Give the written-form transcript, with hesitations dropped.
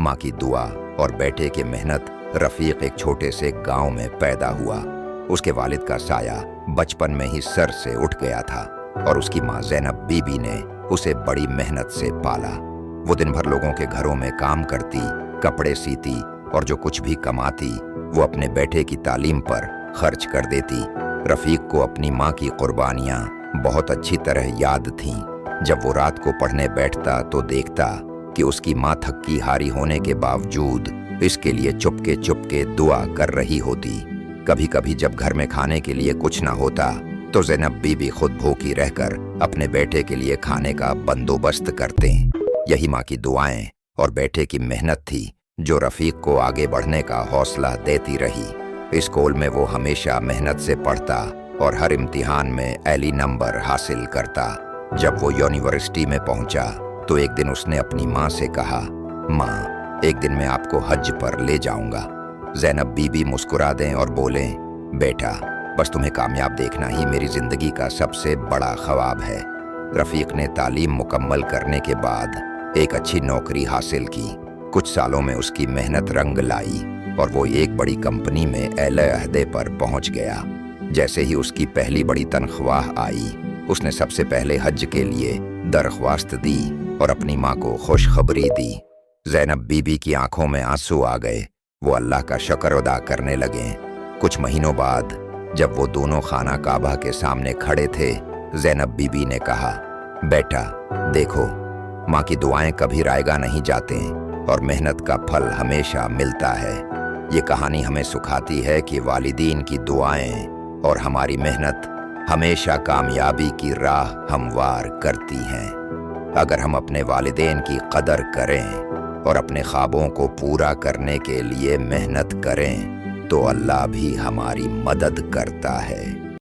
माँ की दुआ और बेटे की मेहनत रफ़ीक एक छोटे से गांव में पैदा हुआ। उसके वालिद का साया बचपन में ही सर से उठ गया था और उसकी माँ ज़ैनब बीबी ने उसे बड़ी मेहनत से पाला। वो दिन भर लोगों के घरों में काम करती, कपड़े सीती और जो कुछ भी कमाती वो अपने बेटे की तालीम पर खर्च कर देती। रफ़ीक को अपनी माँ की कुर्बानियाँ बहुत अच्छी तरह याद थीं। जब वो रात को पढ़ने बैठता तो देखता कि उसकी माँ थकी हारी होने के बावजूद इसके लिए चुपके चुपके दुआ कर रही होती। कभी कभी जब घर में खाने के लिए कुछ ना होता तो ज़ैनब बीबी खुद भूखी रहकर अपने बेटे के लिए खाने का बंदोबस्त करते। यही माँ की दुआएं और बेटे की मेहनत थी जो रफ़ीक को आगे बढ़ने का हौसला देती रही। स्कूल में वो हमेशा मेहनत से पढ़ता और हर इम्तिहान में एली नंबर हासिल करता। जब वो यूनिवर्सिटी में पहुंचा तो एक दिन उसने अपनी माँ से कहा, माँ, एक दिन मैं आपको हज पर ले जाऊंगा। ज़ैनब बीबी मुस्कुरा दें और बोलें, बेटा, बस तुम्हें कामयाब देखना ही मेरी ज़िंदगी का सबसे बड़ा ख्वाब है। रफ़ीक ने तालीम मुकम्मल करने के बाद एक अच्छी नौकरी हासिल की। कुछ सालों में उसकी मेहनत रंग लाई और वो एक बड़ी कंपनी में एले अहदे पर पहुंच गया। जैसे ही उसकी पहली बड़ी तनख्वाह आई, उसने सबसे पहले हज के लिए दरख्वास्त दी और अपनी माँ को खुशखबरी दी। ज़ैनब बीबी की आंखों में आंसू आ गए। वो अल्लाह का शुक्र अदा करने लगे। कुछ महीनों बाद जब वो दोनों खाना काबा के सामने खड़े थे, ज़ैनब बीबी ने कहा, बेटा देखो, माँ की दुआएं कभी रायगा नहीं जाते और मेहनत का फल हमेशा मिलता है। ये कहानी हमें सिखाती है कि वालिदीन की दुआएं और हमारी मेहनत हमेशा कामयाबी की राह हमवार करती हैं। अगर हम अपने वालिदैन की कदर करें और अपने ख्वाबों को पूरा करने के लिए मेहनत करें तो अल्लाह भी हमारी मदद करता है।